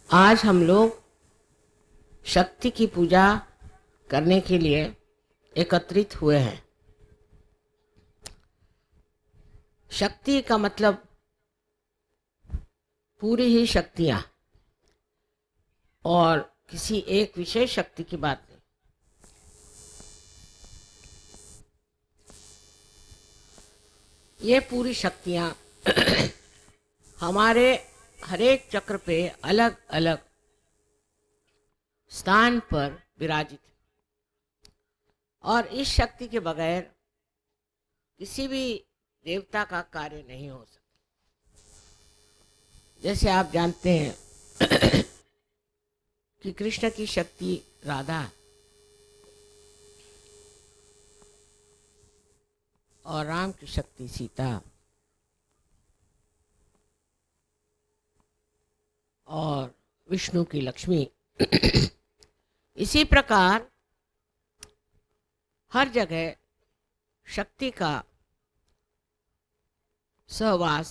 आज हम लोग शक्ति की पूजा करने के लिए एकत्रित हुए हैं। शक्ति का मतलब पूरी ही शक्तियाँ और किसी एक विशेष शक्ति की बात नहीं। ये पूरी शक्तियाँ हमारे हरेक चक्र पे अलग अलग स्थान पर विराजित है और इस शक्ति के बगैर किसी भी देवता का कार्य नहीं हो सकता। जैसे आप जानते हैं कि कृष्ण की शक्ति राधा है और राम की शक्ति सीता और विष्णु की लक्ष्मी। इसी प्रकार हर जगह शक्ति का सहवास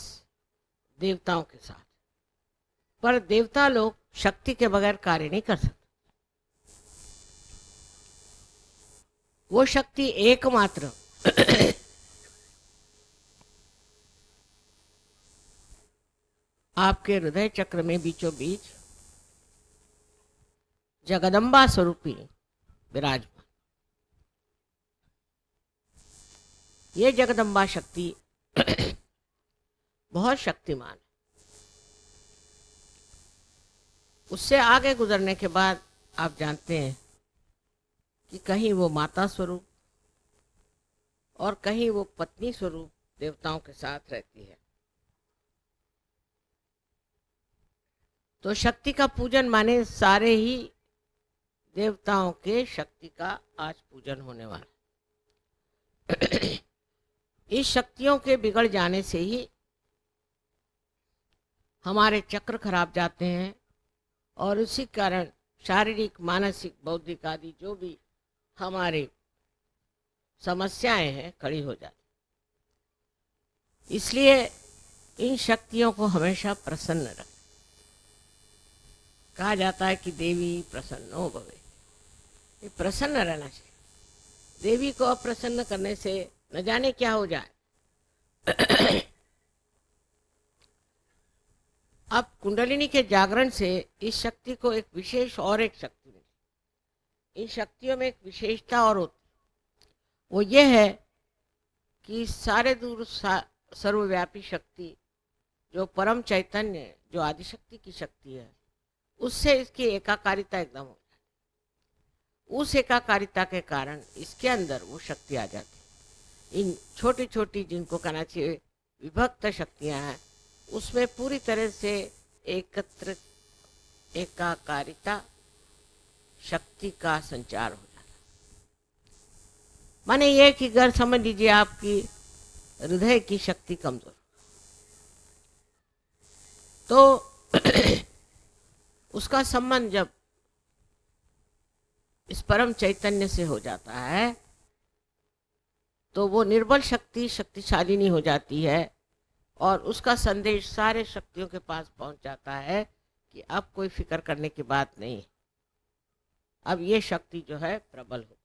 देवताओं के साथ, पर देवता लोग शक्ति के बगैर कार्य नहीं कर सकते। वो शक्ति एकमात्र आपके हृदय चक्र में बीचों बीच जगदम्बा स्वरूपी विराजमान। ये जगदम्बा शक्ति बहुत शक्तिमान है। उससे आगे गुजरने के बाद आप जानते हैं कि कहीं वो माता स्वरूप और कहीं वो पत्नी स्वरूप देवताओं के साथ रहती है। तो शक्ति का पूजन माने सारे ही देवताओं के शक्ति का आज पूजन होने वाला। इस शक्तियों के बिगड़ जाने से ही हमारे चक्र खराब जाते हैं और उसी कारण शारीरिक, मानसिक, बौद्धिक आदि जो भी हमारे समस्याएं हैं खड़ी हो जाती। इसलिए इन शक्तियों को हमेशा प्रसन्न रखें। कहा जाता है कि देवी प्रसन्नो भवे, ये प्रसन्न रहना चाहिए। देवी को अप्रसन्न करने से न जाने क्या हो जाए। अब कुंडलिनी के जागरण से इस शक्ति को एक विशेष और एक शक्ति मिली। इन शक्तियों में एक विशेषता और होती, वो ये है कि सारे दूर सर्वव्यापी शक्ति जो परम चैतन्य, जो आदिशक्ति की शक्ति है, उससे इसकी एकाकारिता एकदम हो जाती। उस एकाकारिता के कारण इसके अंदर वो शक्ति आ जाती। इन छोटी छोटी, जिनको कहना चाहिए विभक्त शक्तियां हैं, उसमें पूरी तरह से एकत्र एकाकारिता शक्ति का संचार हो जाता। माने ये कि अगर समझ लीजिए आपकी हृदय की शक्ति कमजोर, तो उसका संबंध जब इस परम चैतन्य से हो जाता है तो वो निर्बल शक्ति शक्तिशाली नहीं हो जाती है और उसका संदेश सारे शक्तियों के पास पहुंच जाता है कि अब कोई फिक्र करने की बात नहीं, अब ये शक्ति जो है प्रबल हो।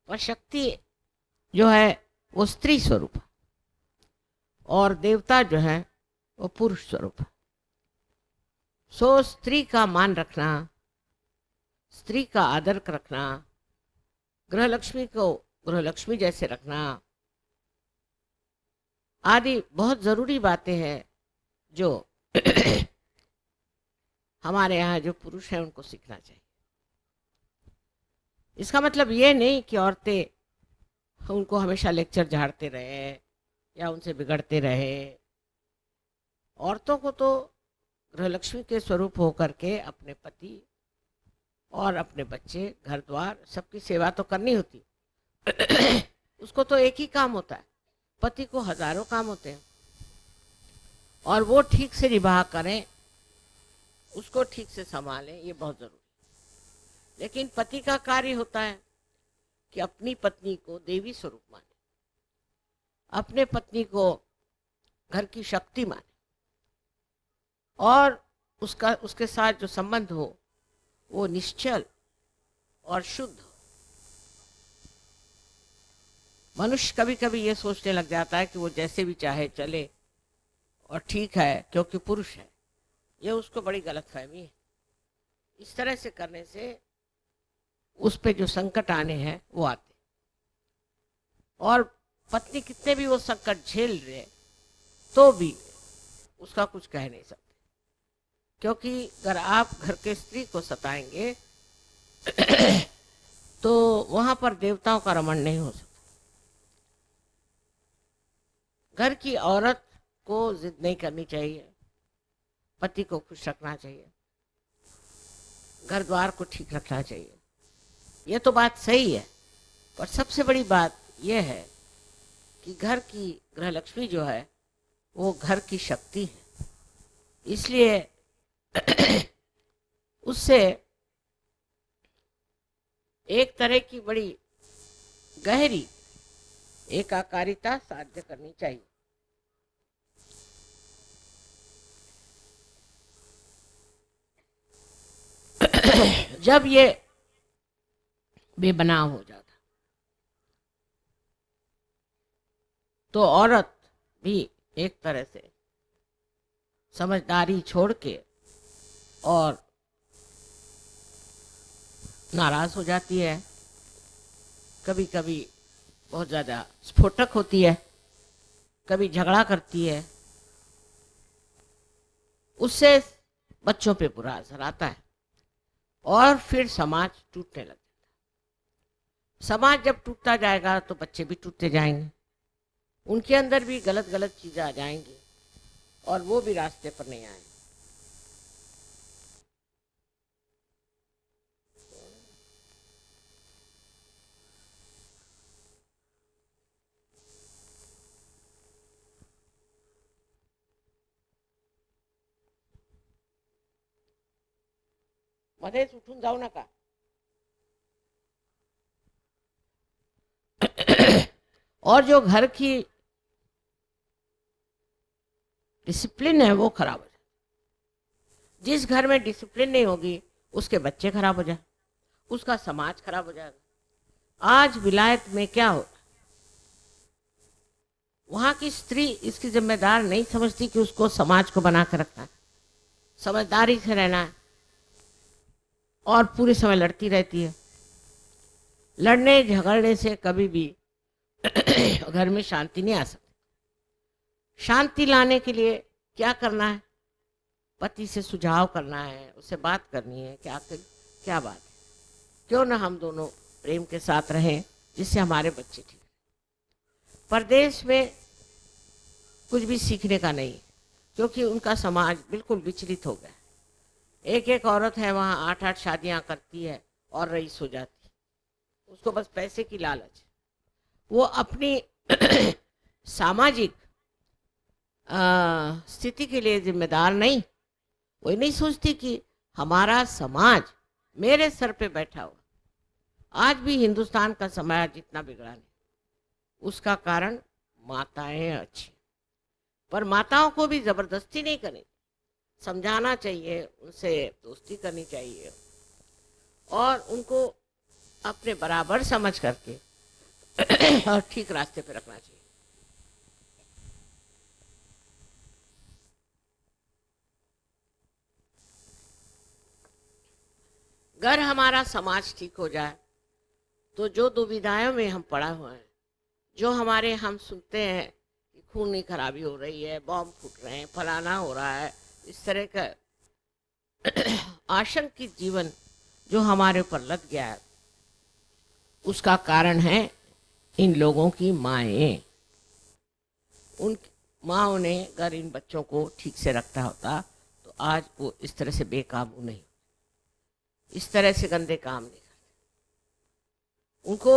पर शक्ति जो है वो स्त्री स्वरूप है और देवता जो है वो पुरुष स्वरूप है। सो स्त्री का मान रखना, स्त्री का आदर रखना, गृहलक्ष्मी को गृहलक्ष्मी जैसे रखना आदि बहुत ज़रूरी बातें हैं जो हमारे यहाँ जो पुरुष हैं उनको सीखना चाहिए। इसका मतलब ये नहीं कि औरतें उनको हमेशा लेक्चर झाड़ते रहे या उनसे बिगड़ते रहे। औरतों को तो गृहलक्ष्मी के स्वरूप होकर के अपने पति और अपने बच्चे, घर द्वार, सबकी सेवा तो करनी होती। उसको तो एक ही काम होता है, पति को हजारों काम होते हैं। और वो ठीक से निभा करें, उसको ठीक से संभालें, ये बहुत जरूरी है। लेकिन पति का कार्य होता है कि अपनी पत्नी को देवी स्वरूप माने, अपने पत्नी को घर की शक्ति माने, और उसके साथ जो संबंध हो वो निश्चल और शुद्ध हो। मनुष्य कभी कभी ये सोचने लग जाता है कि वो जैसे भी चाहे चले और ठीक है क्योंकि पुरुष है। ये उसको बड़ी गलतफहमी है। इस तरह से करने से उस पे जो संकट आने हैं वो आते, और पत्नी कितने भी वो संकट झेल रहे तो भी उसका कुछ कह नहीं सकते, क्योंकि अगर आप घर के स्त्री को सताएंगे तो वहां पर देवताओं का रमण नहीं हो सकता। घर की औरत को जिद नहीं करनी चाहिए, पति को खुश रखना चाहिए, घर द्वार को ठीक रखना चाहिए। ये तो बात सही है, पर सबसे बड़ी बात यह है कि घर की गृहलक्ष्मी जो है वो घर की शक्ति है। इसलिए उससे एक तरह की बड़ी गहरी एकाकारिता साध्य करनी चाहिए। जब ये बेबनाव हो जाता तो औरत भी एक तरह से समझदारी छोड़ के और नाराज हो जाती है, कभी कभी बहुत ज़्यादा स्फोटक होती है, कभी झगड़ा करती है। उससे बच्चों पे बुरा असर आता है और फिर समाज टूटने लगता है। समाज जब टूटता जाएगा तो बच्चे भी टूटते जाएंगे, उनके अंदर भी गलत गलत चीज़ें आ जाएंगी और वो भी रास्ते पर नहीं आएंगे। मध्येच उठून जाऊ नका। और जो घर की डिसिप्लिन है वो खराब हो जाए। जिस घर में डिसिप्लिन नहीं होगी उसके बच्चे खराब हो जाए, उसका समाज खराब हो जाएगा। आज विलायत में क्या हो, वहां की स्त्री इसकी जिम्मेदार नहीं समझती कि उसको समाज को बना कर रखना है, समझदारी से रहना है, और पूरे समय लड़ती रहती है। लड़ने झगड़ने से कभी भी घर में शांति नहीं आ सकती। शांति लाने के लिए क्या करना है? पति से सुझाव करना है, उससे बात करनी है कि आखिर क्या बात है, क्यों ना हम दोनों प्रेम के साथ रहें जिससे हमारे बच्चे ठीक। परदेश में कुछ भी सीखने का नहीं, क्योंकि उनका समाज बिल्कुल विचलित हो गया। एक एक औरत है वहाँ 8-8 शादियाँ करती है और रईस हो जाती है। उसको बस पैसे की लालच। वो अपनी सामाजिक स्थिति के लिए जिम्मेदार नहीं। वो नहीं सोचती कि हमारा समाज मेरे सर पे बैठा हुआ। आज भी हिंदुस्तान का समाज जितना बिगड़ा नहीं, उसका कारण माताएं अच्छी, पर माताओं को भी जबरदस्ती नहीं करनी, समझाना चाहिए, उनसे दोस्ती करनी चाहिए और उनको अपने बराबर समझ करके और ठीक रास्ते पे रखना चाहिए। अगर हमारा समाज ठीक हो जाए तो जो दुविधाओं में हम पड़ा हुआ है, जो हमारे हम सुनते हैं कि खूनी खराबी हो रही है, बॉम्ब फूट रहे हैं, फलाना हो रहा है, इस तरह का आशंकित जीवन जो हमारे ऊपर लग गया है, उसका कारण है इन लोगों की माएँ। उन माँओं ने अगर इन बच्चों को ठीक से रखता होता तो आज वो इस तरह से बेकाबू नहीं, इस तरह से गंदे काम नहीं करते। उनको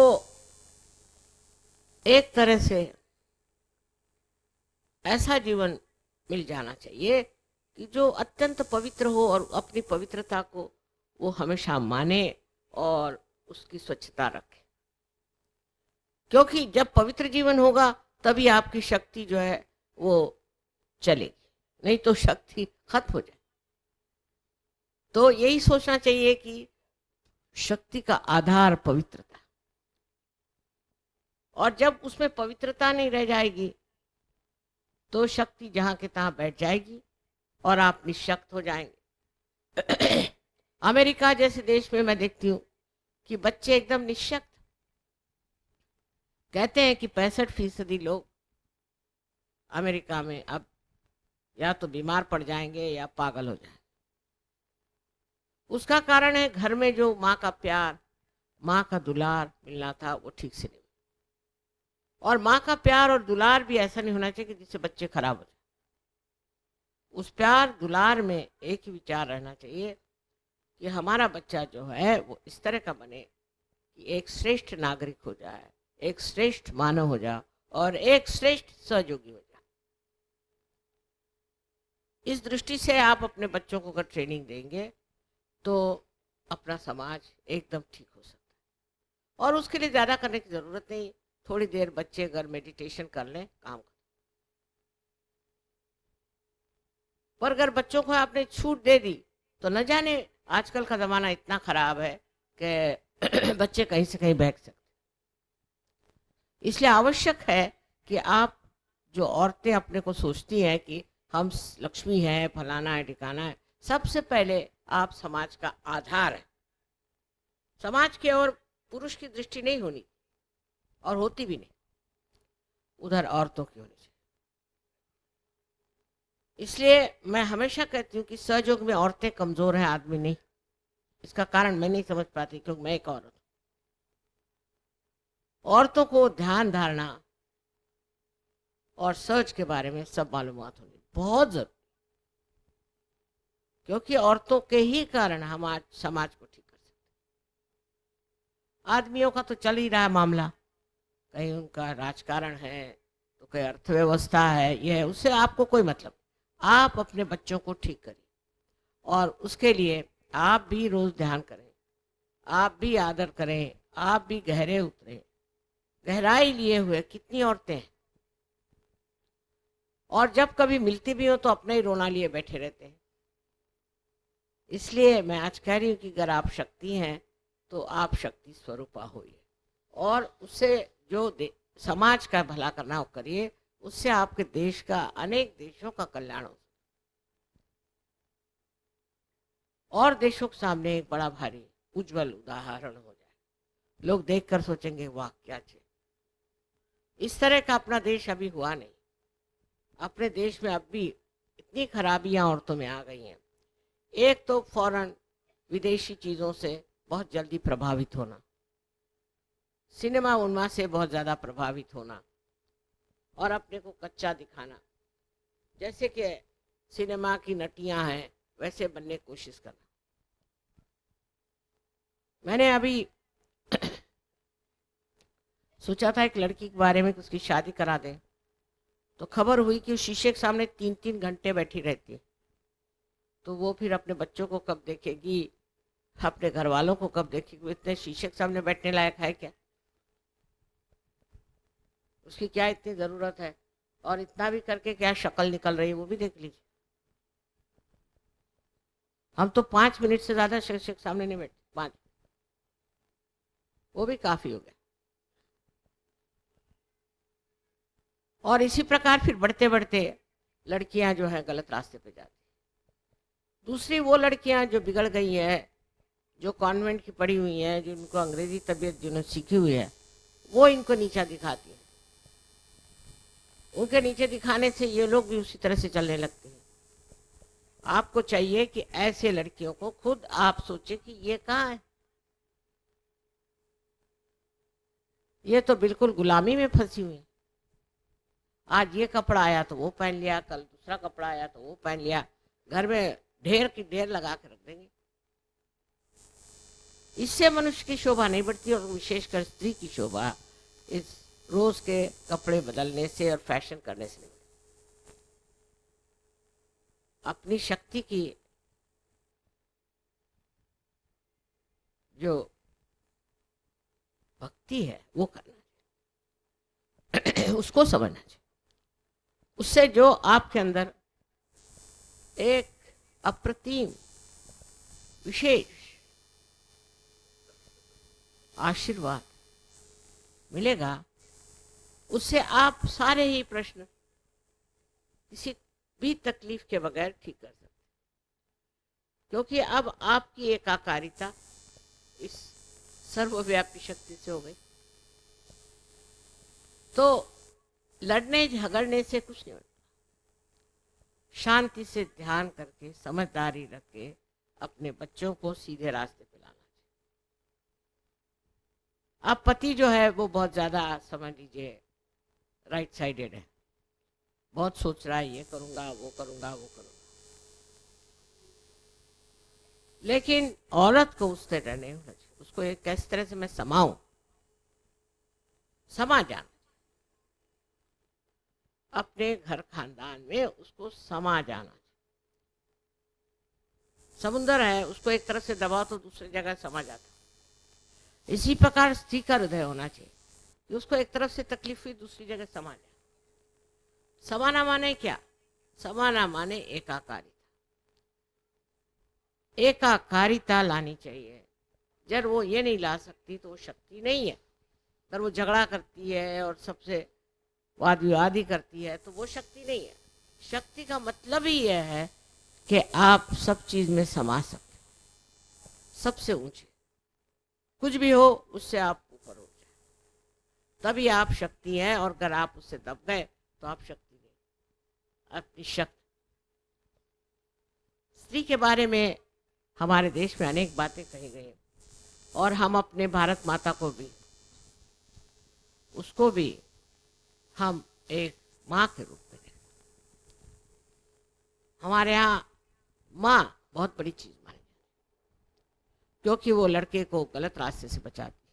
एक तरह से ऐसा जीवन मिल जाना चाहिए कि जो अत्यंत पवित्र हो और अपनी पवित्रता को वो हमेशा माने और उसकी स्वच्छता रखे, क्योंकि जब पवित्र जीवन होगा तभी आपकी शक्ति जो है वो चलेगी, नहीं तो शक्ति खत्म हो जाए। तो यही सोचना चाहिए कि शक्ति का आधार पवित्रता, और जब उसमें पवित्रता नहीं रह जाएगी तो शक्ति जहां के तहां बैठ जाएगी और आप निशक्त हो जाएंगे। अमेरिका जैसे देश में मैं देखती हूँ कि बच्चे एकदम निशक्त, कहते हैं कि 65% लोग अमेरिका में अब या तो बीमार पड़ जाएंगे या पागल हो जाएंगे। उसका कारण है घर में जो माँ का प्यार, माँ का दुलार मिलना था वो ठीक से नहीं, और माँ का प्यार और दुलार भी ऐसा नहीं होना चाहिए कि जिससे बच्चे खराब हो जाए। उस प्यार दुलार में एक ही विचार रहना चाहिए कि हमारा बच्चा जो है वो इस तरह का बने कि एक श्रेष्ठ नागरिक हो जाए, एक श्रेष्ठ मानव हो जाए और एक श्रेष्ठ सहयोगी हो जाए। इस दृष्टि से आप अपने बच्चों को अगर ट्रेनिंग देंगे तो अपना समाज एकदम ठीक हो सकता है। और उसके लिए ज़्यादा करने की ज़रूरत नहीं, थोड़ी देर बच्चे अगर मेडिटेशन कर लें काम कर। पर अगर बच्चों को आपने छूट दे दी तो न जाने, आजकल का ज़माना इतना ख़राब है कि बच्चे कहीं से कहीं बहक सकते। इसलिए आवश्यक है कि आप, जो औरतें अपने को सोचती हैं कि हम लक्ष्मी हैं, फलाना है, ठिकाना है, सबसे पहले आप समाज का आधार है। समाज की ओर पुरुष की दृष्टि नहीं होनी, और होती भी नहीं, उधर औरतों की होनी चाहिए। इसलिए मैं हमेशा कहती हूँ कि सहयोग में औरतें कमजोर हैं, आदमी नहीं। इसका कारण मैं नहीं समझ पाती क्योंकि मैं एक औरत हूँ। औरतों को ध्यान धारणा और सर्च के बारे में सब मालूमात होनी बहुत जरूरी, क्योंकि औरतों के ही कारण हम आज समाज को ठीक कर सकते। आदमियों का तो चल ही रहा है मामला, कहीं उनका राजकारण है तो कहीं अर्थव्यवस्था है, ये है, उससे आपको कोई मतलब। आप अपने बच्चों को ठीक करिए और उसके लिए आप भी रोज ध्यान करें, आप भी आदर करें, आप भी गहरे उतरें। गहराई लिए हुए कितनी औरतें हैं, और जब कभी मिलती भी हो तो अपना ही रोना लिए बैठे रहते हैं। इसलिए मैं आज कह रही हूँ कि अगर आप शक्ति हैं तो आप शक्ति स्वरूपा होइए, और उससे जो समाज का भला करना हो करिए, उससे आपके देश का, अनेक देशों का कल्याण हो, और देशों के सामने एक बड़ा भारी उज्जवल उदाहरण हो जाए। लोग देखकर सोचेंगे वाह क्या चीज। इस तरह का अपना देश अभी हुआ नहीं। अपने देश में अब भी इतनी खराबियां औरतों में आ गई हैं। एक तो फौरन विदेशी चीज़ों से बहुत जल्दी प्रभावित होना, सिनेमा उन्माद से बहुत ज़्यादा प्रभावित होना, और अपने को कच्चा दिखाना, जैसे कि सिनेमा की नटियां हैं वैसे बनने की कोशिश करना। मैंने अभी सोचा था एक लड़की के बारे में कि उसकी शादी करा दें, तो खबर हुई कि शीशे के सामने 3-3 घंटे बैठी रहती है। तो वो फिर अपने बच्चों को कब देखेगी, अपने घर वालों को कब देखेगी? इतने शीशे के सामने बैठने लायक है क्या? उसकी क्या इतनी ज़रूरत है? और इतना भी करके क्या शक्ल निकल रही है वो भी देख लीजिए। हम तो 5 मिनट से ज़्यादा शीशे के सामने नहीं बैठते, 5, वो भी काफ़ी हो गया। और इसी प्रकार फिर बढ़ते बढ़ते लड़कियां जो है गलत रास्ते पे जाती। दूसरी वो लड़कियां जो बिगड़ गई हैं, जो कॉन्वेंट की पढ़ी हुई हैं, जिनको अंग्रेजी तबीयत जिन्होंने सीखी हुई है, वो इनको नीचा दिखाती हैं। उनके नीचे दिखाने से ये लोग भी उसी तरह से चलने लगते हैं। आपको चाहिए कि ऐसे लड़कियों को खुद आप सोचे कि ये कहाँ है, ये तो बिल्कुल गुलामी में फंसी हुई है। आज ये कपड़ा आया तो वो पहन लिया, कल दूसरा कपड़ा आया तो वो पहन लिया, घर में ढेर की ढेर लगा के रख देंगे। इससे मनुष्य की शोभा नहीं बढ़ती, और विशेषकर स्त्री की शोभा इस रोज के कपड़े बदलने से और फैशन करने से नहीं बढ़ती। अपनी शक्ति की जो भक्ति है वो करना चाहिए, उसको समझना चाहिए। उससे जो आपके अंदर एक अप्रतिम विशेष आशीर्वाद मिलेगा, उससे आप सारे ही प्रश्न किसी भी तकलीफ के बगैर ठीक कर सकते, क्योंकि अब आपकी एकाकारिता इस सर्वव्यापी शक्ति से हो गई। तो लड़ने झगड़ने से कुछ नहीं होता, शांति से ध्यान करके समझदारी रख के अपने बच्चों को सीधे रास्ते पे लाना चाहिए। अब पति जो है वो बहुत ज़्यादा समझ लीजिए राइट साइडेड है, बहुत सोच रहा है ये करूँगा वो करूँगा वो करूँगा, लेकिन औरत को उस तरह नहीं होना चाहिए। उसको एक कैसी तरह से मैं समाऊं, समा जाना, अपने घर खानदान में उसको समा जाना। समुंदर है, उसको एक तरफ से दबाओ तो दूसरी जगह समा जाता। इसी प्रकार स्त्री का हृदय होना चाहिए कि उसको एक तरफ से तकलीफ हुई दूसरी जगह समा जाए। समाना माने क्या? समाना माने एकाकारिता, एकाकारिता लानी चाहिए। जब वो ये नहीं ला सकती तो वो शक्ति नहीं है। अगर वो झगड़ा करती है और सबसे वाद विवाद ही करती है तो वो शक्ति नहीं है। शक्ति का मतलब ही यह है कि आप सब चीज में समा सकते, सबसे ऊंचे कुछ भी हो उससे आप ऊपर हो जाए, तभी आप शक्ति हैं। और अगर आप उससे दब गए तो आप शक्ति नहीं। अपनी शक्ति, स्त्री के बारे में हमारे देश में अनेक बातें कही गई और हम अपने भारत माता को भी, उसको भी हम एक माँ के रूप में देखते। हमारे यहाँ माँ बहुत बड़ी चीज मानी जाती, क्योंकि वो लड़के को गलत रास्ते से बचाती है,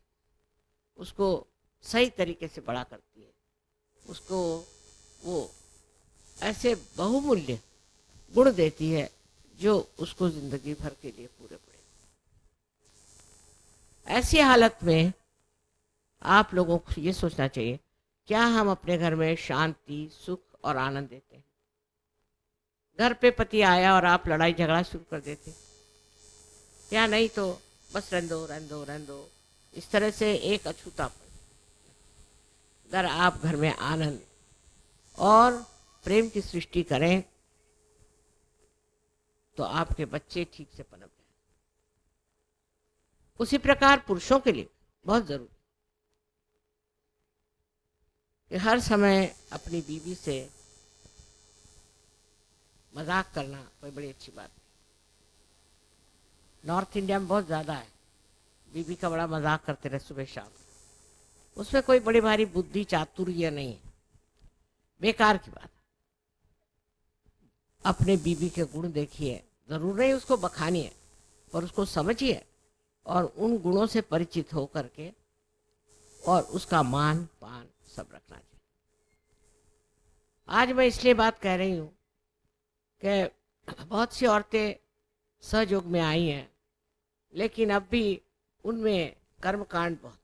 उसको सही तरीके से बड़ा करती है, उसको वो ऐसे बहुमूल्य गुण देती है जो उसको जिंदगी भर के लिए पूरे पड़े। ऐसी हालत में आप लोगों को ये सोचना चाहिए, क्या हम अपने घर में शांति, सुख और आनंद देते हैं? घर पे पति आया और आप लड़ाई झगड़ा शुरू कर देते, या नहीं तो बस रहने दो रहने दो रहने दो, इस तरह से एक अछूतापन। अगर आप घर में आनंद और प्रेम की सृष्टि करें तो आपके बच्चे ठीक से पनप जाए। उसी प्रकार पुरुषों के लिए बहुत जरूरी कि हर समय अपनी बीवी से मजाक करना कोई बड़ी अच्छी बात नहीं। नॉर्थ इंडिया में बहुत ज़्यादा है, बीवी का बड़ा मजाक करते रहे सुबह शाम। उसमें कोई बड़ी भारी बुद्धि चातुर्य नहीं है, बेकार की बात। अपने बीवी के गुण देखिए, जरूर नहीं उसको बखानिए, पर उसको समझिए और उन गुणों से परिचित हो करके और उसका मान पान सब रखना चाहिए। आज मैं इसलिए बात कह रही हूँ कि बहुत सी औरतें सहयोग में आई हैं, लेकिन अब भी उनमें कर्मकांड बहुत,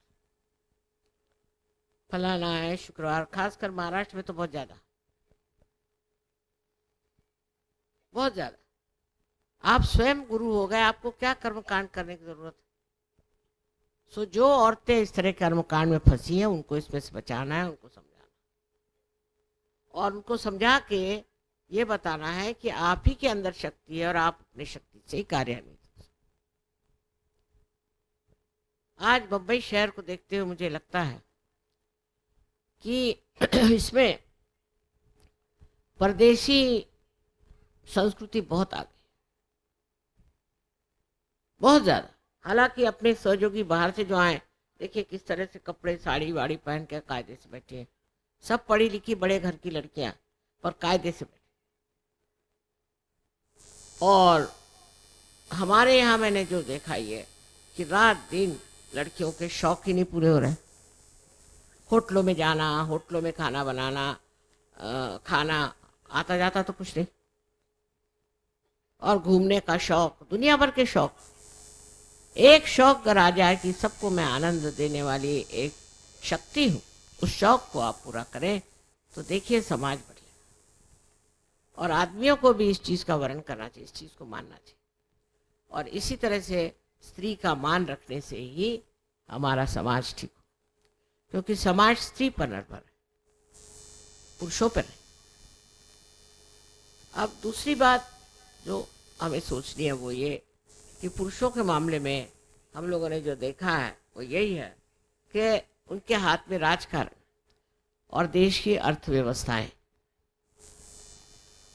फलाना है शुक्रवार, खासकर महाराष्ट्र में तो बहुत ज़्यादा, बहुत ज़्यादा। आप स्वयं गुरु हो गए, आपको क्या कर्मकांड करने की जरूरत है? सो जो औरतें इस तरह कर्मकांड में फंसी हैं उनको इसमें से बचाना है, उनको समझाना और उनको समझा के ये बताना है कि आप ही के अंदर शक्ति है और आप अपनी शक्ति से ही कार्यान्वित। आज बम्बई शहर को देखते हुए मुझे लगता है कि इसमें परदेशी संस्कृति बहुत आ गई, बहुत ज्यादा। हालांकि अपने सहयोगी बाहर से जो आए, देखिए किस तरह से कपड़े साड़ी वाड़ी पहन के कायदे से बैठे हैं, सब पढ़ी लिखी बड़े घर की लड़कियां, पर कायदे से बैठे। और हमारे यहाँ मैंने जो देखा ये कि रात दिन लड़कियों के शौक ही नहीं पूरे हो रहे। होटलों में जाना, होटलों में खाना बनाना, खाना आता जाता तो कुछ नहीं, और घूमने का शौक, दुनिया भर के शौक। एक शौक अगर आ जाए कि सबको मैं आनंद देने वाली एक शक्ति हूँ, उस शौक को आप पूरा करें तो देखिए समाज बदले। और आदमियों को भी इस चीज़ का वर्ण करना चाहिए, इस चीज़ को मानना चाहिए। और इसी तरह से स्त्री का मान रखने से ही हमारा समाज ठीक हो, क्योंकि समाज स्त्री पर निर्भर है, पुरुषों पर नहीं। अब दूसरी बात जो हमें सोचनी है वो ये कि पुरुषों के मामले में हम लोगों ने जो देखा है वो यही है कि उनके हाथ में राजकारण और देश की अर्थव्यवस्थाएं,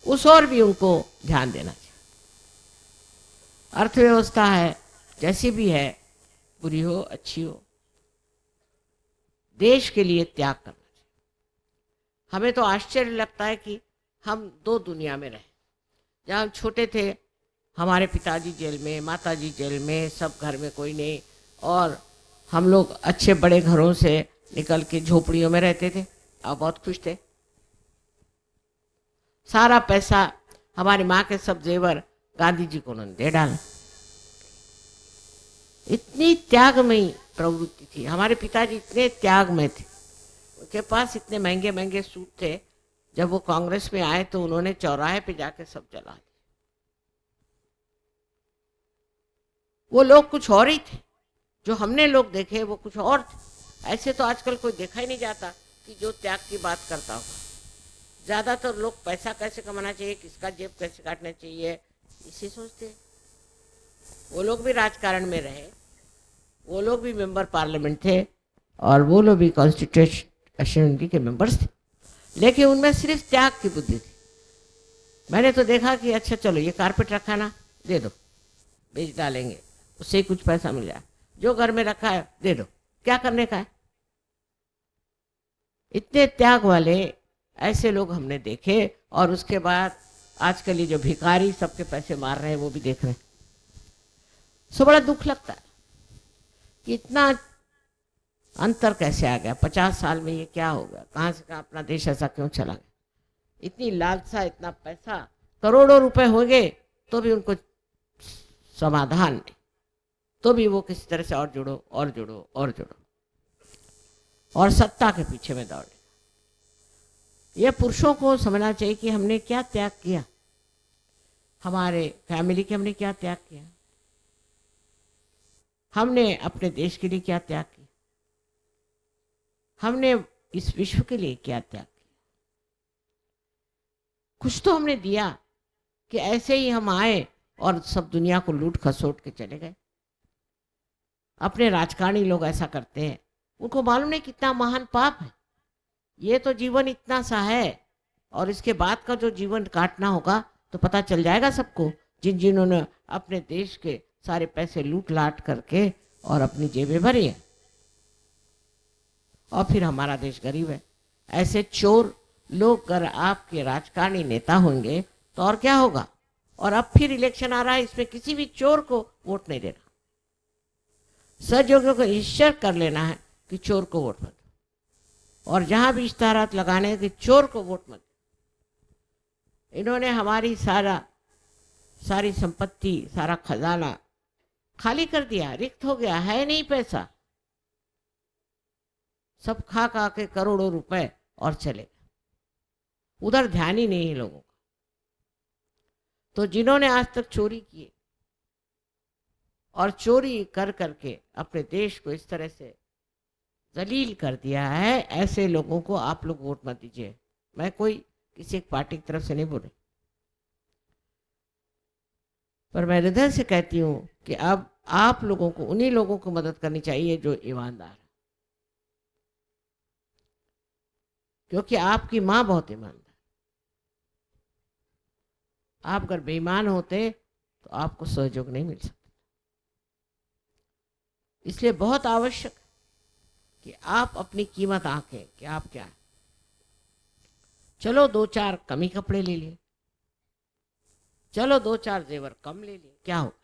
उस ओर भी उनको ध्यान देना चाहिए। अर्थव्यवस्था है जैसी भी है, बुरी हो अच्छी हो, देश के लिए त्याग करना चाहिए। हमें तो आश्चर्य लगता है कि हम दो दुनिया में रहे। जहाँ हम छोटे थे हमारे पिताजी जेल में, माताजी जेल में, सब घर में कोई नहीं, और हम लोग अच्छे बड़े घरों से निकल के झोपड़ियों में रहते थे और बहुत खुश थे। सारा पैसा, हमारी माँ के सब जेवर गांधी जी को उन्होंने दे डाला। इतनी त्यागमयी प्रवृत्ति थी। हमारे पिताजी इतने त्यागमय थे, उनके पास इतने महंगे महंगे सूट थे। जब वो कांग्रेस में आए तो उन्होंने चौराहे पे जाके सब जला दिया। वो लोग कुछ और ही थे, जो हमने लोग देखे वो कुछ और थे। ऐसे तो आजकल कोई देखा ही नहीं जाता कि जो त्याग की बात करता होगा। ज़्यादातर लोग पैसा कैसे कमाना चाहिए, किसका जेब कैसे काटना चाहिए, इसी सोचते हैं। वो लोग भी राजकारण में रहे, वो लोग भी मेंबर पार्लियामेंट थे, और वो लोग भी कॉन्स्टिट्यूशन असेंबली के मेंबर्स थे, लेकिन उनमें सिर्फ त्याग की बुद्धि थी। मैंने तो देखा कि अच्छा चलो ये कारपेट रखा ना, दे दो, बेच डालेंगे, उससे ही कुछ पैसा मिल जाए। जो घर में रखा है दे दो, क्या करने का है। इतने त्याग वाले ऐसे लोग हमने देखे। और उसके बाद आजकल ये जो भिखारी सबके पैसे मार रहे हैं वो भी देख रहे हैं। सो बड़ा दुख लगता है कि इतना अंतर कैसे आ गया 50 साल में। ये क्या हो गया, कहाँ से कहाँ अपना देश ऐसा क्यों चला गया। इतनी लालसा, इतना पैसा, करोड़ों रुपए हो गए तो भी उनको समाधान नहीं, तो भी वो किसी तरह से और जुड़ो और जुड़ो और जुड़ो, और सत्ता के पीछे में दौड़े। ये पुरुषों को समझना चाहिए कि हमने क्या त्याग किया, हमारे फैमिली के हमने क्या त्याग किया, हमने अपने देश के लिए क्या त्याग किया, हमने इस विश्व के लिए क्या त्याग किया। कुछ तो हमने दिया कि ऐसे ही हम आए और सब दुनिया को लूट खसोट के चले गए। अपने राजकारणी लोग ऐसा करते हैं, उनको मालूम नहीं कितना महान पाप है। ये तो जीवन इतना सा है, और इसके बाद का जो जीवन काटना होगा तो पता चल जाएगा सबको, जिन्होंने अपने देश के सारे पैसे लूट लाट करके और अपनी जेबें भरी है, और फिर हमारा देश गरीब है। ऐसे चोर लोग अगर आपके राजकारणी नेता होंगे तो और क्या होगा। और अब फिर इलेक्शन आ रहा है, इसमें किसी भी चोर को वोट नहीं देना। सजोगों को ईश्वर कर लेना है कि चोर को वोट मत, और जहां भी इश्ताहारात लगाने हैं कि चोर को वोट मत। इन्होंने हमारी सारी संपत्ति, सारा खजाना खाली कर दिया, रिक्त हो गया, है नहीं पैसा, सब खा खा के करोड़ों रुपए और चले। उधर ध्यान ही नहीं है लोगों का। तो जिन्होंने आज तक चोरी किए और चोरी कर करके अपने देश को इस तरह से जलील कर दिया है, ऐसे लोगों को आप लोग वोट मत दीजिए। मैं कोई किसी एक पार्टी की तरफ से नहीं बोल रही, पर मैं हृदय से कहती हूँ कि अब आप लोगों को उन्हीं लोगों को मदद करनी चाहिए जो ईमानदार है, क्योंकि आपकी माँ बहुत ईमानदार। आप अगर बेईमान होते तो आपको सहयोग नहीं मिल सकता। इसलिए बहुत आवश्यक कि आप अपनी कीमत आंकें कि आप क्या है। चलो 2-4 कमी कपड़े ले लिए, चलो 2-4 जेवर कम ले लिए, क्या होगा।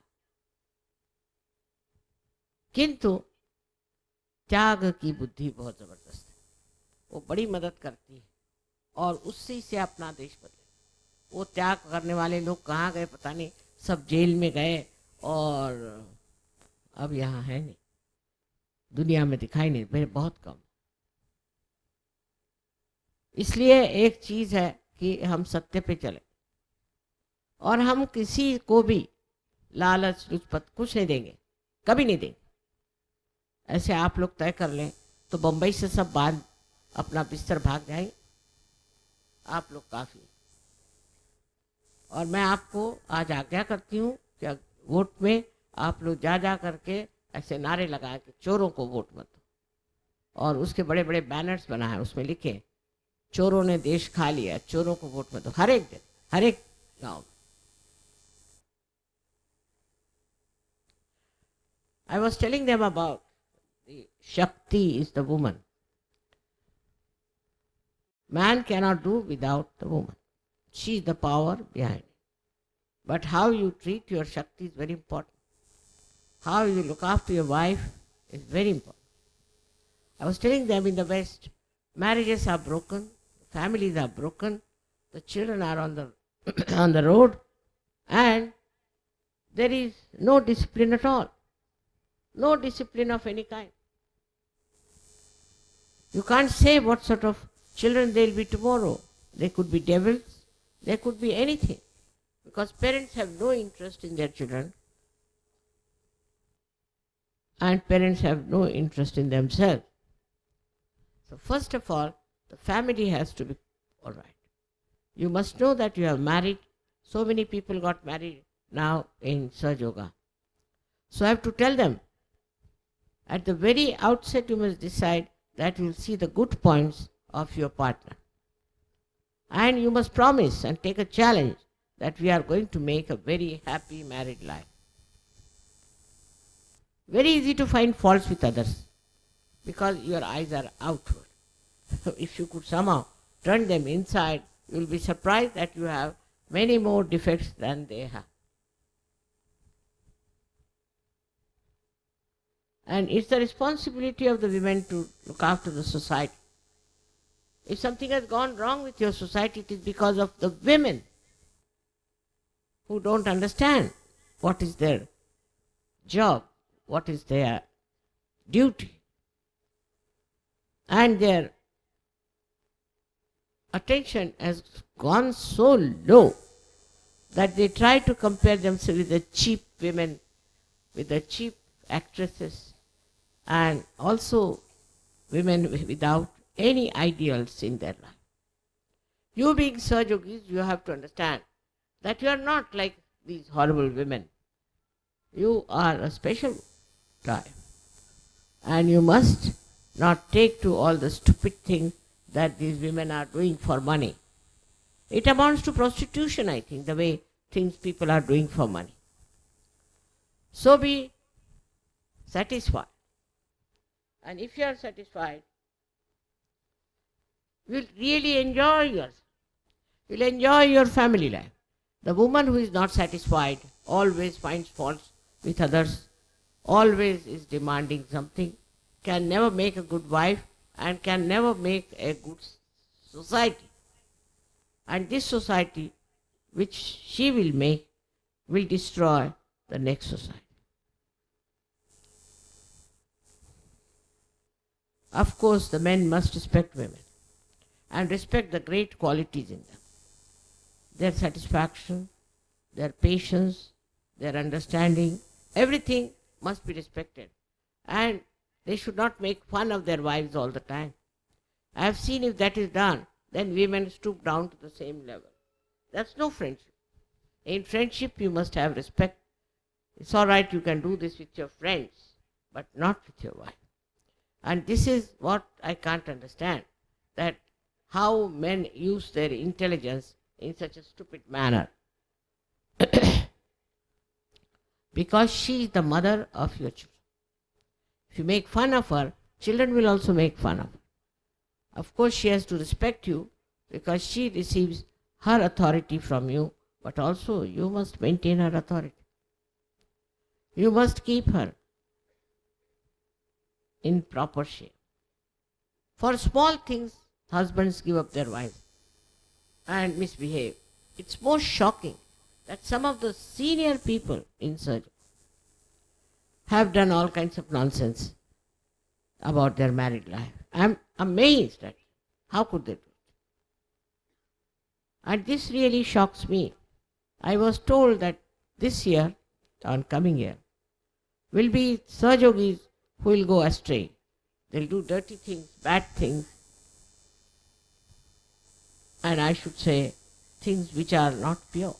किंतु त्याग की बुद्धि बहुत जबरदस्त है, वो बड़ी मदद करती है, और उससे से अपना देश बदले। वो त्याग करने वाले लोग कहाँ गए पता नहीं, सब जेल में गए और अब यहाँ है नहीं, दुनिया में दिखाई नहीं, मेरे बहुत कम। इसलिए एक चीज़ है कि हम सत्य पे चले और हम किसी को भी लालच लुचपत कुछ नहीं देंगे, कभी नहीं देंगे। ऐसे आप लोग तय कर लें तो बम्बई से सब बांध अपना बिस्तर भाग जाएंगे, आप लोग काफ़ी। और मैं आपको आज आज्ञा करती हूँ कि वोट में आप लोग जा जा करके ऐसे नारे लगाए कि चोरों को वोट मत दो, और उसके बड़े बड़े बैनर्स बनाए, उसमें लिखे चोरों ने देश खा लिया, चोरों को वोट मत दो, हर एक दिन, हर एक गाँव में। I was telling them about the Shakti is the woman. Man cannot do without the woman. She is the power behind it. But how you treat your Shakti is very important. How you look after your wife is very important. I was telling them in the West, marriages are broken, families are broken, the children are on the on the road, and there is no discipline at all. No discipline of any kind. You can't say what sort of children they'll be tomorrow. They could be devils, they could be anything. Because parents have no interest in their children, and parents have no interest in themselves. So first of all, the family has to be all right. You must know that you have married. So many people got married now in Saj Yoga. So I have to tell them, at the very outset you must decide that you will see the good points of your partner. And you must promise and take a challenge that we are going to make a very happy married life. Very easy to find faults with others because your eyes are outward. If you could somehow turn them inside, you will be surprised that you have many more defects than they have. And it's the responsibility of the women to look after the society. If something has gone wrong with your society, it is because of the women who don't understand what is their job, what is their duty. And their attention has gone so low that they try to compare themselves with the cheap women, with the cheap actresses, and also women without any ideals in their life. You being Sahajogis, you have to understand that you are not like these horrible women. You are a special type. And you must not take to all the stupid things that these women are doing for money. It amounts to prostitution, I think, the way things people are doing for money. So be satisfied. And if you are satisfied, you will really enjoy yourself. You will enjoy your family life. The woman who is not satisfied always finds faults with others, always is demanding something, can never make a good wife and can never make a good society. And this society which she will make will destroy the next society. Of course, the men must respect women and respect the great qualities in them. Their satisfaction, their patience, their understanding, everything must be respected. And they should not make fun of their wives all the time. I have seen if that is done, then women stoop down to the same level. That's no friendship. In friendship, you must have respect. It's all right, you can do this with your friends, but not with your wife. And this is what I can't understand, that how men use their intelligence in such a stupid manner. Because she is the mother of your children. If you make fun of her, children will also make fun of her. Of course, she has to respect you because she receives her authority from you, but also you must maintain her authority. You must keep her in proper shape. For small things, husbands give up their wives and misbehave. It's most shocking that some of the senior people in surgery have done all kinds of nonsense about their married life. I'm amazed at how could they do it. And this really shocks me. I was told that this year, on coming year, will be Sahajogis who will go astray. They'll do dirty things, bad things, and I should say things which are not pure.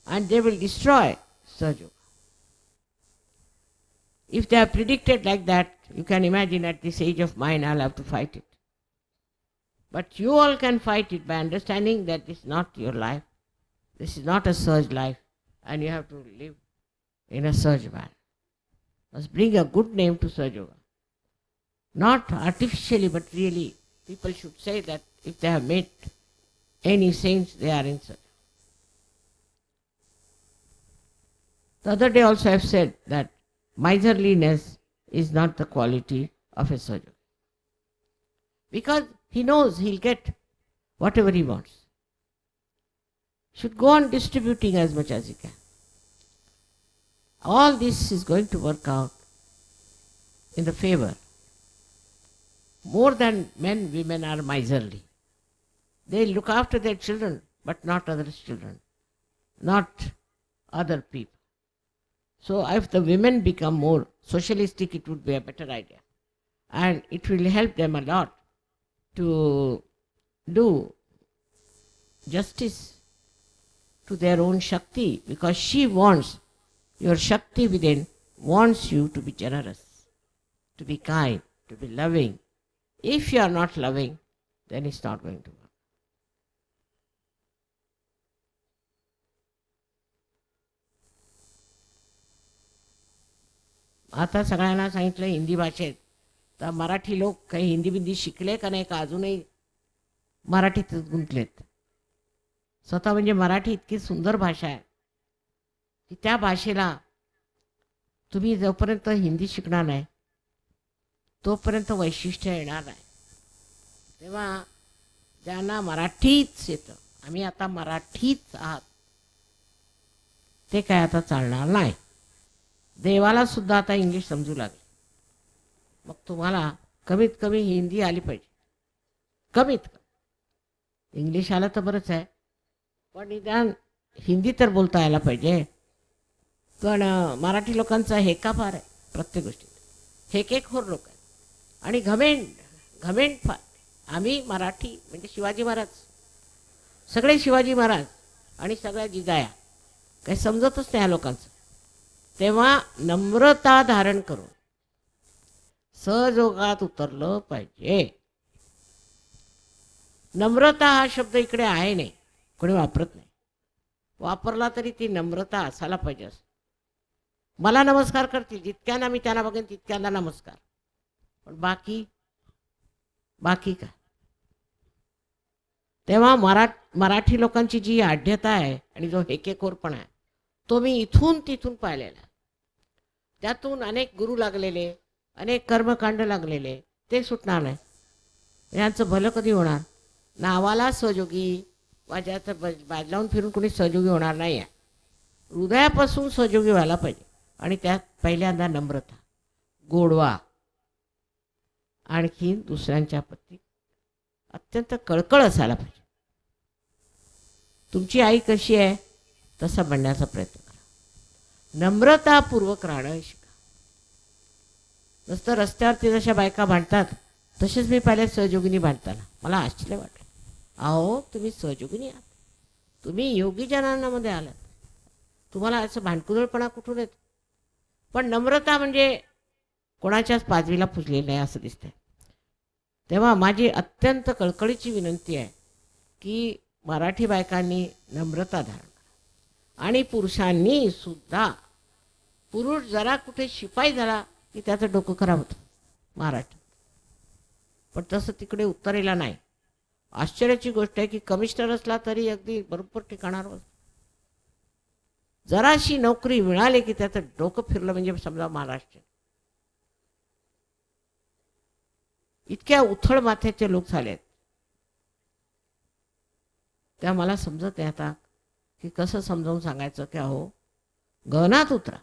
And they will destroy Sahaja. If they are predicted like that, you can imagine at this age of mine I'll have to fight it. But you all can fight it by understanding that this is not your life. This is not a surge life, and you have to live in a surge manner. Must bring a good name to Surge Yoga. Not artificially, but really. People should say that if they have met any saints, they are in Surge. The other day also I have said that miserliness is not the quality of a Surge Yogi. Because he knows he'll get whatever he wants. Should go on distributing as much as he can. All this is going to work out in the favor. More than men, women are miserly. They look after their children, but not others' children, not other people. So if the women become more socialistic, it would be a better idea. And it will help them a lot to do justice to their own Shakti, because she wants, your Shakti within wants you to be generous, to be kind, to be loving. If you are not loving, then it's not going to work. आता सगळ्यांना सांगितलं हिंदी भाषेत, तर मराठी लोक काही हिंदी बिंदी शिकले का नाही, का अजूनही मराठीतच गुंतलेत. स्वतः म्हणजे मराठी इतकी सुंदर भाषा आहे की त्या भाषेला तुम्ही जोपर्यंत हिंदी शिकणार नाही तोपर्यंत वैशिष्ट्य येणार नाही. तेव्हा ज्यांना मराठीच येतं, आम्ही आता मराठीच आहात, ते काय आता चालणार नाही. देवाला सुद्धा आता इंग्लिश समजू लागले. मग तुम्हाला कमीत कमी हिंदी आली पाहिजे, कमीत कमी. इंग्लिश आलं तर बरंच आहे, पण निदान हिंदी तर बोलता यायला पाहिजे. पण मराठी लोकांचा हेका फार आहे प्रत्येक गोष्टीत, हेकेखोर लोक आहेत आणि घमेंड फार. आम्ही मराठी म्हणजे शिवाजी महाराज, सगळे शिवाजी महाराज आणि सगळ्या जिजाया, काही समजतच नाही ह्या लोकांचं. तेव्हा नम्रता धारण करून सहजोगात उतरलं पाहिजे. नम्रता हा शब्द इकडे आहे नाही, कोणी वापरत नाही. वापरला तरी ती नम्रता असायला पाहिजे. मला नमस्कार करतील, जितक्यांना मी त्यांना बघेन तितक्यांना नमस्कार, पण बाकी काय. तेव्हा मराठी लोकांची जी आढ्यता आहे आणि जो हेकेखोरपणा आहे तो मी इथून तिथून पाहिलेला. त्यातून अनेक गुरु लागलेले, अनेक कर्मकांड लागलेले, ते सुटणार नाही. यांचं भलं कधी होणार. नावाला सहयोगी, वाजाचं बाज लावून फिरून कोणी सहयोगी होणार नाही आहे. हृदयापासून सहयोगी व्हायला पाहिजे. आणि त्यात पहिल्यांदा नम्रता, गोडवा, आणखी दुसऱ्यांच्या प्रती अत्यंत कळकळ असायला पाहिजे. तुमची आई कशी आहे तसा बनण्याचा प्रयत्न करा. नम्रतापूर्वक राहणं शिका. नुसतं रस्त्यावरती जशा बायका भांडतात तसेच मी पाहिले सहयोगिनी भांडताना. मला आश्चर्य वाटलं. अहो तुम्ही सहयोगिनी आहात, तुम्ही योगी जनांमध्ये आलात, तुम्हाला असं भांडकुदळपणा कुठून येतो. पण नम्रता म्हणजे कोणाच्याच पाजवीला पुजलेली नाही असं दिसतंय. तेव्हा माझी अत्यंत कळकळीची विनंती आहे की मराठी बायकांनी नम्रता धारण करा. आणि पुरुषांनी सुद्धा, पुरुष जरा कुठे शिपाई झाला की त्याचं डोकं खराब होतं महाराष्ट्रात, पण तसं तिकडे उत्तरेला नाही. आश्चर्याची गोष्ट आहे की कमिशनर असला तरी अगदी बरोबर ठिकाणावर. जराशी नोकरी मिळाली की त्याचं डोकं फिरलं म्हणजे समजा महाराष्ट्र. इतक्या उथळ माथ्याचे लोक झालेत. त्या मला समजत नाही आता की कसं समजावून सांगायचं की अहो गहनात उतरा,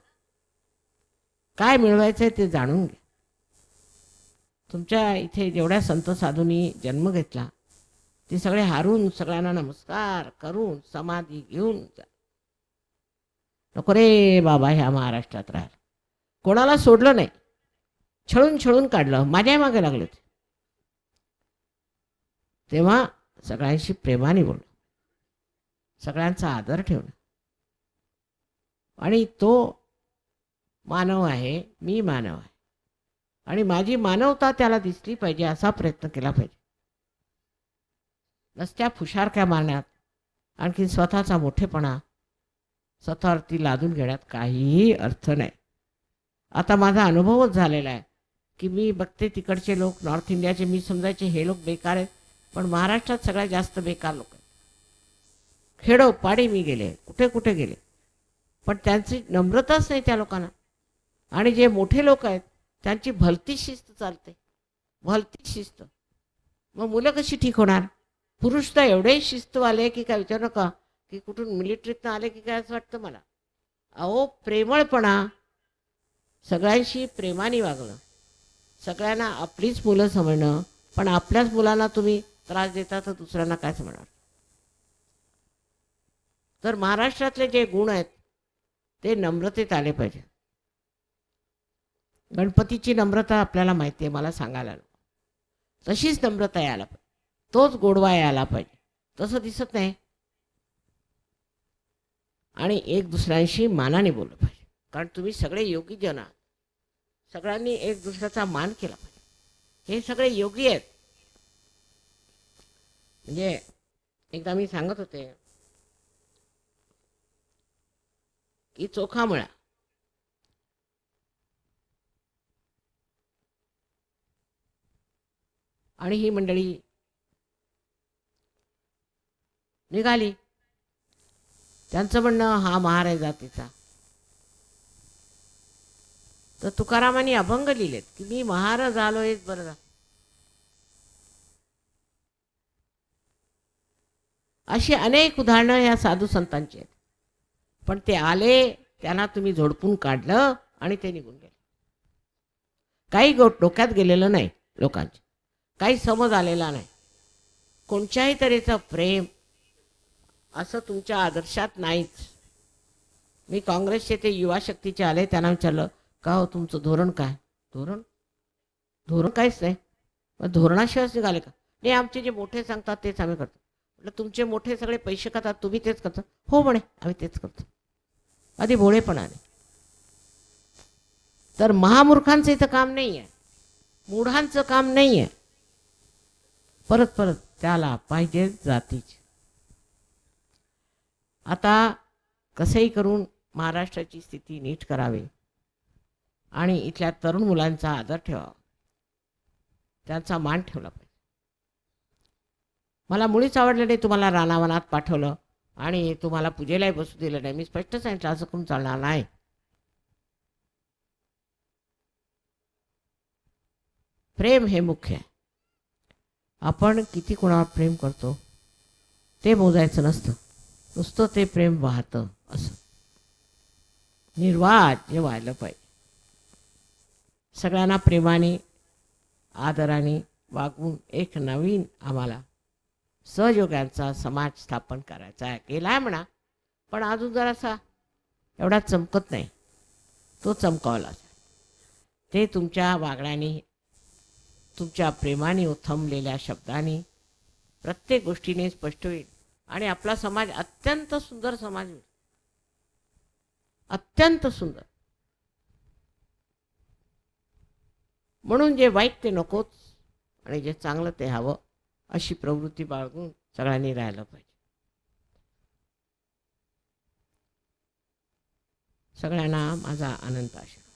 काय मिळवायचं आहे ते जाणून घ्या. तुमच्या इथे जेवढ्या संत साधूंनी जन्म घेतला ते सगळे हारून सगळ्यांना नमस्कार करून समाधी घेऊन जा. नको रे बाबा ह्या महाराष्ट्रात राहायला. कोणाला सोडलं नाही, छळून छळून काढलं, माझ्या मागे लागले ते. तेव्हा सगळ्यांशी प्रेमाने बोलणं, सगळ्यांचा आदर ठेवणं, आणि तो मानव आहे, मी मानव आहे, आणि माझी मानवता त्याला दिसली पाहिजे असा प्रयत्न केला पाहिजे. नसत्या फुशारक्या मारण्यात, आणखी स्वतःचा मोठेपणा स्वतःवरती लादून घेण्यात काहीही अर्थ नाही. आता माझा अनुभवच झालेला आहे की मी बघते तिकडचे लोक, नॉर्थ इंडियाचे, मी समजायचे हे लोक बेकार आहेत, पण महाराष्ट्रात सगळ्यात जास्त बेकार लोक आहेत. खेडोपाडी मी गेले, कुठे कुठे गेले, पण त्यांची नम्रताच नाही त्या लोकांना. आणि जे मोठे लोक आहेत त्यांची भलती शिस्त चालते, भलती शिस्त. मग मुलं कशी ठीक होणार? पुरुष तर एवढे शिस्तवाले की काय विचारू नका, की कुठून मिलिटरीतनं आले की काय असं वाटतं मला. अहो प्रेमळपणा, सगळ्यांशी प्रेमाने वागणं, सगळ्यांना आपलीच मुलं समजणं. पण आपल्याच मुलांना तुम्ही त्रास देता तर दुसऱ्यांना काय समजणार? तर महाराष्ट्रातले जे गुण आहेत ते नम्रतेत आले पाहिजे. गणपतीची नम्रता आपल्याला माहिती आहे, मला सांगायला नको. तशीच नम्रता यायला पाहिजे, तोच गोडवा यायला पाहिजे. तसं दिसत नाही. आणि एक दुसऱ्यांशी मानाने बोललं पाहिजे, कारण तुम्ही सगळे योगी जन आहात. सगळ्यांनी एक दुसऱ्याचा मान केला पाहिजे. हे सगळे योगी आहेत. म्हणजे एकदा मी सांगत होते की चोखा मळा, आणि ही मंडळी निघाली. त्यांचं म्हणणं हा महार आहे जातीचा. तर तुकारामांनी अभंग लिहिलेत की मी महार झालो हेच बरं झालं. अशी अनेक उदाहरणं या साधू संतांची आहेत. पण ते आले, त्यांना तुम्ही झोडपून काढलं आणि ते निघून गेले. काही डोक्यात गेलेलं नाही लोकांचे, काही समज आलेला नाही. कोणत्याही तऱ्हेचं प्रेम असं तुमच्या आदर्शात नाहीच. मी काँग्रेसचे ते युवा शक्तीचे आले, त्यांना विचारलं का हो तुमचं धोरण काय? धोरण धोरण काहीच नाही. मग धोरणाशिवायच निघाले का? नाही, आमचे जे मोठे सांगतात तेच आम्ही करतो. म्हटलं तुमचे मोठे सगळे पैसे खातात, तुम्ही तेच करता? हो म्हणे, आम्ही तेच करतो. आधी भोळेपणाने. तर महामूर्खांचं इथं काम नाही आहे, मूढांचं काम नाही आहे. परत परत त्याला पाहिजे जातीची. आता कसंही करून महाराष्ट्राची स्थिती नीट करावी आणि इथल्या तरुण मुलांचा आदर ठेवावा, त्यांचा मान ठेवला पाहिजे. मला मुळीच आवडलं नाही तुम्हाला रानावनात पाठवलं आणि तुम्हाला पूजेलाही बसू दिलं नाही. मी स्पष्ट सांगितलं असं करून चालणार नाही. प्रेम हे मुख्य आहे. आपण किती कोणावर प्रेम करतो ते मोजायचं नसतं, नुसतं ते प्रेम वाहतं असं निर्वाद जे व्हायला पाहिजे. सगळ्यांना प्रेमाने आदराने वागवून एक नवीन आम्हाला सहयोगांचा समाज स्थापन करायचा आहे. केला आहे म्हणा, पण अजून जरासा एवढा चमकत नाही, तो चमकावला. ते तुमच्या वागण्याने, तुमच्या प्रेमाने ओथंबलेल्या शब्दांनी प्रत्येक गोष्टीने स्पष्ट होईल आणि आपला समाज अत्यंत सुंदर समाज होईल, अत्यंत सुंदर. म्हणून जे वाईट ते नकोच आणि जे चांगलं ते हवं, अशी प्रवृत्ती बाळगून सगळ्यांनी राहायला पाहिजे. सगळ्यांना माझा अनंत आशीर्वाद.